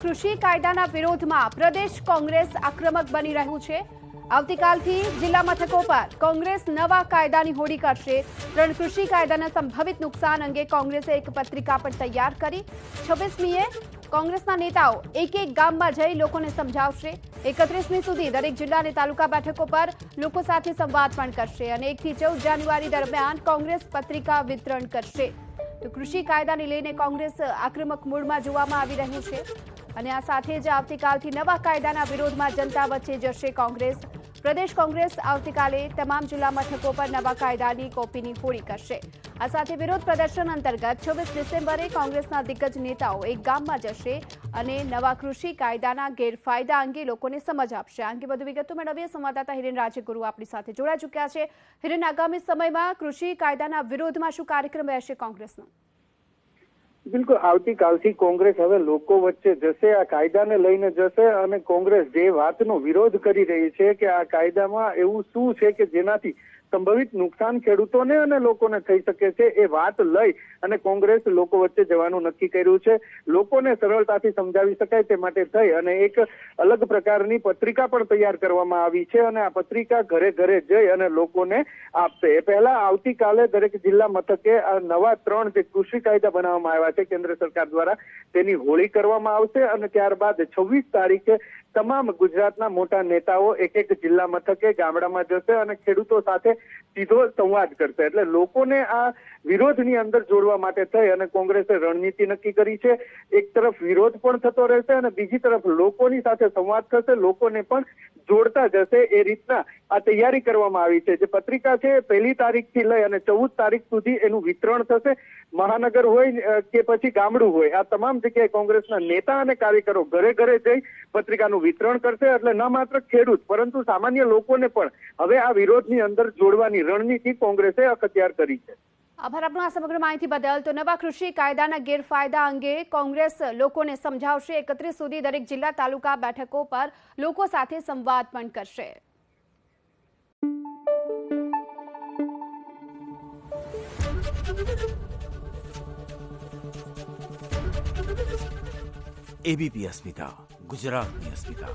કૃષિ કાયદાના વિરોધમાં પ્રદેશ કોંગ્રેસ આક્રમક બની રહ્યું છે। આવતીકાલથી જિલ્લા મથકો પર કોંગ્રેસ નવા કાયદાની હોડી કરશે। ત્રણ કૃષિ કાયદાના સંભવિત નુકસાન અંગે કોંગ્રેસે એક પત્રિકા પણ તૈયાર કરી। 26મીએ કોંગ્રેસના નેતાઓ એક ગામમાં જઈ લોકોને સમજાવશે। 31મી સુધી દરેક જિલ્લા અને તાલુકા બેઠકો પર લોકો સાથે સંવાદ પણ કરશે અને 1 થી 14 જાન્યુઆરી દરમિયાન કોંગ્રેસ પત્રિકા વિતરણ કરશે। તો કૃષિ કાયદાને લઈને કોંગ્રેસ આક્રમક મૂડમાં જોવામાં આવી રહ્યું છે અને આ સાથે જ આવતીકાલથી નવા કાયદાના વિરોધમાં જનતા વચ્ચે જશે કોંગ્રેસ। પ્રદેશ કોંગ્રેસ આવતીકાલે તમામ જિલ્લા મથકો પર નવા કાયદાની કોપીની હોડી કરશે। આ સાથે વિરોધ પ્રદર્શન અંતર્ગત 26 ડિસેમ્બરે કોંગ્રેસના દિગ્ગજ નેતાઓ એક ગામમાં જશે અને નવા કૃષિ કાયદાના ગેરફાયદા અંગે લોકોને સમજ આપશે। આ અંગે વધુ વિગતો મેળવીએ સંવાદદાતા હિરેન રાજગુરુ આપણી સાથે જોડાઈ ચૂક્યા છે। હિરેન, આગામી સમયમાં કૃષિ કાયદાના વિરોધમાં શું કાર્યક્રમ રહેશે કોંગ્રેસનો? બિલકુલ, આવતીકાલથી કોંગ્રેસ હવે લોકો વચ્ચે જશે, આ કાયદાને લઈને જશે અને કોંગ્રેસ જે વાતનો વિરોધ કરી રહી છે કે આ કાયદામાં એવું શું છે કે જેનાથી સંભવિત નુકસાન ખેડૂતોને અને લોકોને થઈ શકે છે, એ વાત લઈ અને કોંગ્રેસ લોકો વચ્ચે જવાનું નક્કી કર્યું છે। લોકોને સરળતાથી સમજાવી શકાય તે માટે થઈ અને એક અલગ પ્રકારની પત્રિકા પણ તૈયાર કરવામાં આવી છે અને આ પત્રિકા ઘરે ઘરે જઈ અને લોકોને આપશે। એ પહેલા આવતીકાલે દરેક જિલ્લા મથકે આ નવા 3 જે કૃષિ કાયદા બનાવવામાં આવ્યા છે કેન્દ્ર સરકાર દ્વારા, તેની હોળી કરવામાં આવશે અને ત્યારબાદ 26 તારીખે તમામ ગુજરાતના મોટા નેતાઓ એક જિલ્લા મથકે ગામડામાં જશે અને ખેડૂતો સાથે સીધો સંવાદ કરશે। એટલે લોકોને આ વિરોધની અંદર જોડવા માટે થઈ અને કોંગ્રેસે રણનીતિ નક્કી કરી છે। એક તરફ વિરોધ પણ થતો રહેશે અને બીજી તરફ લોકોની સાથે સંવાદ થશે, લોકોને પણ જોડતા જશે, એ રીતના આ તૈયારી કરવામાં આવી છે। જે પત્રિકા છે 1 તારીખથી લઈ અને 14 તારીખ સુધી એનું વિતરણ થશે। મહાનગર હોય કે પછી ગામડું હોય, આ તમામ જગ્યાએ કોંગ્રેસના નેતા અને કાર્યકરો ઘરે ઘરે જઈ પત્રિકાનું વિતરણ કરશે। એટલે ન માત્ર ખેડૂત પરંતુ સામાન્ય લોકોને પણ હવે આ વિરોધની અંદર જોડવાની રણનીતિ કોંગ્રેસે અખત્યાર કરી છે। આભાર આપનો આ સમગ્ર માહિતી બદલ। તો નવા કૃષિ કાયદાના ગેરફાયદા અંગે કોંગ્રેસ લોકોને સમજાવશે। 31 સુધી દરેક જિલ્લા તાલુકા બેઠકો પર લોકો સાથે સંવાદ પણ કરશે। એબીપી અસ્મિતા, ગુજરાતની અસ્મિતા।